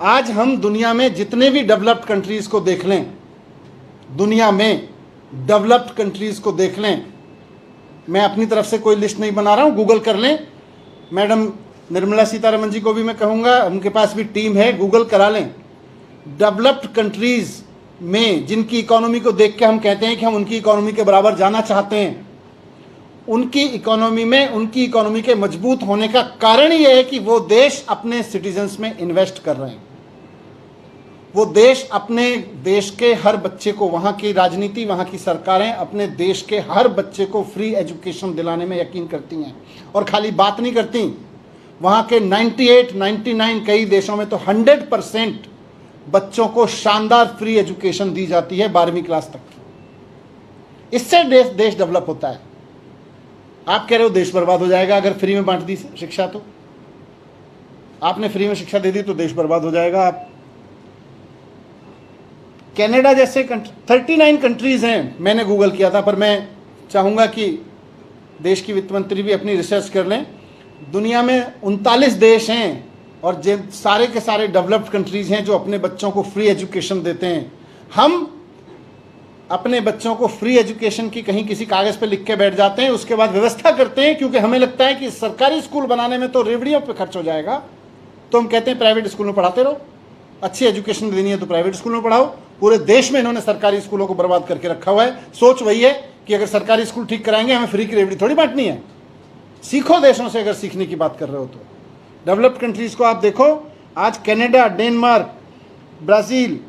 आज हम दुनिया में जितने भी डेवलप्ड कंट्रीज को देख लें, दुनिया में डेवलप्ड कंट्रीज को देख लें, मैं अपनी तरफ से कोई लिस्ट नहीं बना रहा हूं, गूगल कर लें। मैडम निर्मला सीतारमण जी को भी मैं कहूंगा, उनके पास भी टीम है, गूगल करा लें। डेवलप्ड कंट्रीज में जिनकी इकोनॉमी को देख के हम कहते हैं कि हम उनकी इकोनॉमी के बराबर जाना चाहते हैं, उनकी इकोनॉमी में, उनकी इकोनॉमी के मजबूत होने का कारण यह है कि वो देश अपने सिटीजन्स में इन्वेस्ट कर रहे हैं। वो देश अपने देश के हर बच्चे को, वहाँ की राजनीति, वहाँ की सरकारें अपने देश के हर बच्चे को फ्री एजुकेशन दिलाने में यकीन करती हैं। और खाली बात नहीं करती, वहाँ के 98, 99 कई देशों में तो 100% बच्चों को शानदार फ्री एजुकेशन दी जाती है 12वीं क्लास तक की। इससे देश डेवलप होता है। आप कह रहे हो देश बर्बाद हो जाएगा अगर फ्री में बांट दी शिक्षा, तो आपने फ्री में शिक्षा दे दी तो देश बर्बाद हो जाएगा। आप कनाडा जैसे 39 कंट्रीज हैं, मैंने गूगल किया था, पर मैं चाहूंगा कि देश की वित्त मंत्री भी अपनी रिसर्च कर लें। दुनिया में 39 देश हैं और सारे के सारे डेवलप्ड कंट्रीज हैं जो अपने बच्चों को फ्री एजुकेशन देते हैं। हम अपने बच्चों को फ्री एजुकेशन की कहीं किसी कागज पे लिख के बैठ जाते हैं, उसके बाद व्यवस्था करते हैं, क्योंकि हमें लगता है कि सरकारी स्कूल बनाने में तो रेवड़ियों पे खर्च हो जाएगा, तो हम कहते हैं प्राइवेट स्कूल में पढ़ाते रहो। अच्छी एजुकेशन देनी है तो प्राइवेट स्कूल में पढ़ाओ। पूरे देश में इन्होंने सरकारी स्कूलों को बर्बाद करके रखा हुआ है। सोच वही है कि अगर सरकारी स्कूल ठीक कराएंगे, हमें फ्री की रेवड़ी थोड़ी बांटनी है। सीखो देशों से, अगर सीखने की बात कर रहे हो तो। डेवलप्ड कंट्रीज को आप देखो, आज कनाडा, डेनमार्क, ब्राजील,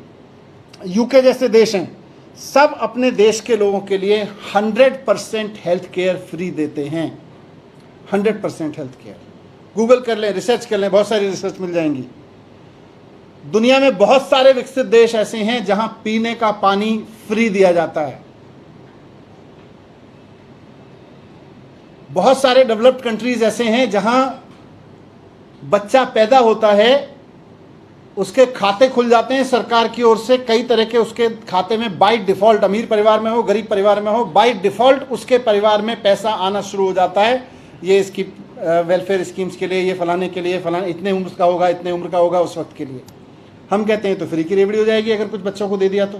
यूके जैसे देश हैं, सब अपने देश के लोगों के लिए 100% हेल्थ केयर फ्री देते हैं। 100% हेल्थ केयर। गूगल कर लें, रिसर्च कर लें, बहुत सारी रिसर्च मिल जाएंगी। दुनिया में बहुत सारे विकसित देश ऐसे हैं जहां पीने का पानी फ्री दिया जाता है। बहुत सारे डेवलप्ड कंट्रीज ऐसे हैं जहां बच्चा पैदा होता है, उसके खाते खुल जाते हैं सरकार की ओर से, कई तरह के उसके खाते में बाय डिफॉल्ट, अमीर परिवार में हो, गरीब परिवार में हो, बाय डिफॉल्ट उसके परिवार में पैसा आना शुरू हो जाता है। ये इसकी वेलफेयर स्कीम्स के लिए, ये फलाने के लिए, फलाने इतने उम्र का होगा, इतने उम्र का होगा उस वक्त के लिए। हम कहते हैं तो फ्री की रेवड़ी हो जाएगी अगर कुछ बच्चों को दे दिया तो।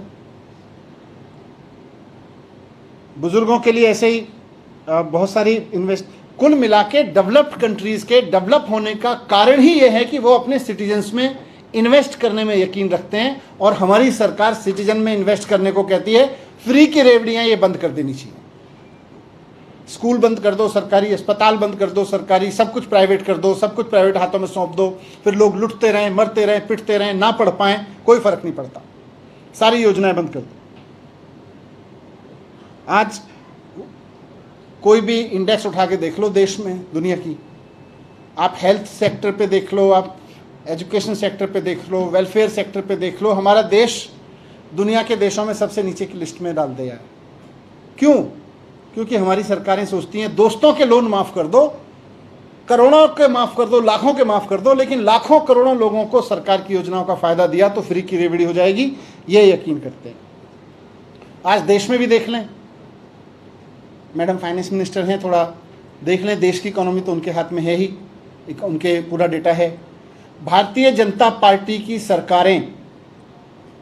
बुजुर्गों के लिए ऐसे ही बहुत सारी इन्वेस्ट। कुल मिला के डेवलप्ड कंट्रीज के डेवलप होने का कारण ही यह है कि वो अपने सिटीजन्स में इन्वेस्ट करने में यकीन रखते हैं। और हमारी सरकार सिटीजन में इन्वेस्ट करने को कहती है। फ्री की रेवड़ियां ये बंद कर देनी चाहिए। स्कूल बंद कर दो, सरकारी अस्पताल बंद कर दो, सरकारी सब कुछ प्राइवेट कर दो, सब कुछ प्राइवेट हाथों में सौंप दो, फिर लोग लुटते रहें, मरते रहें, पिटते रहें, ना पढ़ पाएं, कोई फर्क नहीं पड़ता। सारी योजनाएं बंद कर दो। आज कोई भी इंडेक्स उठा के देख लो देश में, दुनिया की, आप हेल्थ सेक्टर पे देख लो, आप एजुकेशन सेक्टर पे देख लो, वेलफेयर सेक्टर पे देख लो, हमारा देश दुनिया के देशों में सबसे नीचे की लिस्ट में डाल दिया है। क्यों? क्योंकि हमारी सरकारें सोचती हैं दोस्तों के लोन माफ कर दो, करोड़ों के माफ कर दो, लाखों के माफ कर दो, लेकिन लाखों करोड़ों लोगों को सरकार की योजनाओं का फायदा दिया तो फ्री की रेवड़ी हो जाएगी, ये यकीन करते हैं। आज देश में भी देख लें, मैडम फाइनेंस मिनिस्टर हैं, थोड़ा देख लें, देश की इकोनॉमी तो उनके हाथ में है ही, उनके पूरा डेटा है। भारतीय जनता पार्टी की सरकारें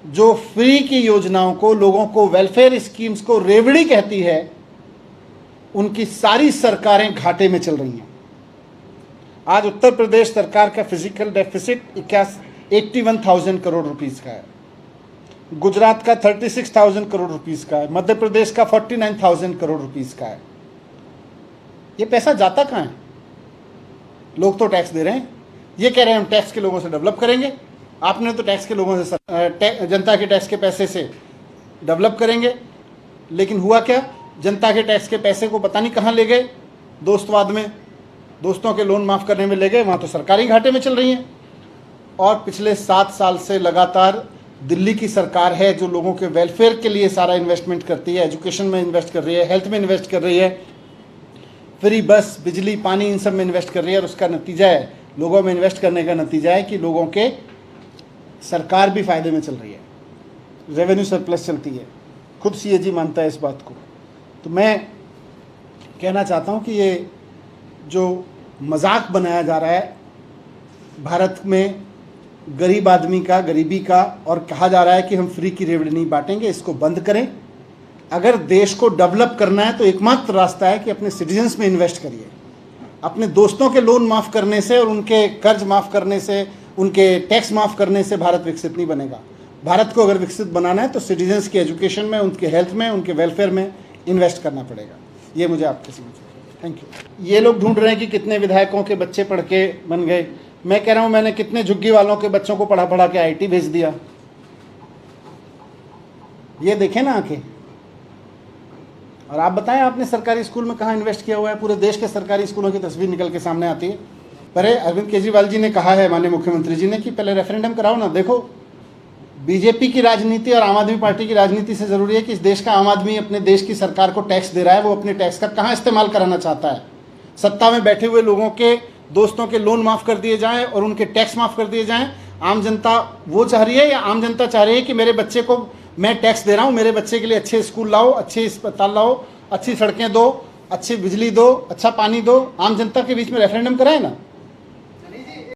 जो फ्री की योजनाओं को, लोगों को, वेलफेयर स्कीम्स को रेवड़ी कहती है, उनकी सारी सरकारें घाटे में चल रही हैं। आज उत्तर प्रदेश सरकार का फिजिकल डेफिसिट 81,000 करोड़ रुपीस का है, गुजरात का 36,000 करोड़ रुपीस का है, मध्य प्रदेश का 49,000 करोड़ रुपीस का है। ये पैसा जाता कहाँ है? लोग तो टैक्स दे रहे हैं, ये कह रहे हैं हम टैक्स के लोगों से डेवलप करेंगे। आपने तो टैक्स के लोगों से, जनता के टैक्स के पैसे से डेवलप करेंगे, लेकिन हुआ क्या? जनता के टैक्स के पैसे को पता नहीं कहाँ ले गए, दोस्तवाद में, दोस्तों के लोन माफ़ करने में ले गए, वहाँ तो सरकारी घाटे में चल रही हैं। और पिछले 7 साल से लगातार दिल्ली की सरकार है जो लोगों के वेलफेयर के लिए सारा इन्वेस्टमेंट करती है, एजुकेशन में इन्वेस्ट कर रही है, हेल्थ में इन्वेस्ट कर रही है, फ्री बस, बिजली, पानी, इन सब में इन्वेस्ट कर रही है। और उसका नतीजा है, लोगों में इन्वेस्ट करने का नतीजा है कि लोगों के सरकार भी फ़ायदे में चल रही है, रेवेन्यू सरप्लस चलती है। खुद सीएजी मानता है इस बात को। तो मैं कहना चाहता हूँ कि ये जो मजाक बनाया जा रहा है भारत में गरीब आदमी का, गरीबी का, और कहा जा रहा है कि हम फ्री की रेवड़ी नहीं बांटेंगे, इसको बंद करें। अगर देश को डेवलप करना है तो एकमात्र रास्ता है कि अपने सिटीजन्स में इन्वेस्ट करिए। अपने दोस्तों के लोन माफ़ करने से और उनके कर्ज माफ़ करने से, उनके टैक्स माफ़ करने से भारत विकसित नहीं बनेगा। भारत को अगर विकसित बनाना है तो सिटीजन्स की एजुकेशन में, उनके हेल्थ में, उनके वेलफेयर में इन्वेस्ट करना पड़ेगा। ये मुझे आपके समझ है। Thank you. ये लोग ढूंढ रहे हैं कि कितने विधायकों के बच्चे पढ़ के बन गए। मैं कह रहा हूँ मैंने कितने झुग्गी वालों के बच्चों को पढ़ा पढ़ा के आईटी भेज दिया। ये देखें ना आके, और आप बताएं आपने सरकारी स्कूल में कहाँ इन्वेस्ट किया हुआ है। पूरे देश के सरकारी स्कूलों की तस्वीर निकल के सामने आती है। पर अरविंद केजरीवाल जी ने कहा है, माननीय मुख्यमंत्री जी ने, कि पहले रेफरेंडम कराओ ना। देखो, बीजेपी की राजनीति और आम आदमी पार्टी की राजनीति से ज़रूरी है कि इस देश का आम आदमी अपने देश की सरकार को टैक्स दे रहा है, वो अपने टैक्स का कहाँ इस्तेमाल कराना चाहता है। सत्ता में बैठे हुए लोगों के, दोस्तों के लोन माफ़ कर दिए जाएँ और उनके टैक्स माफ़ कर दिए जाएँ। आम जनता वो चाह रही है, या आम जनता चाह रही है कि मेरे बच्चे को मैं टैक्स दे रहा हूँ, मेरे बच्चे के लिए अच्छे स्कूल लाओ, अच्छे अस्पताल लाओ, अच्छी सड़कें दो, अच्छी बिजली दो, अच्छा पानी दो। आम जनता के बीच में रेफरेंडम कराए ना।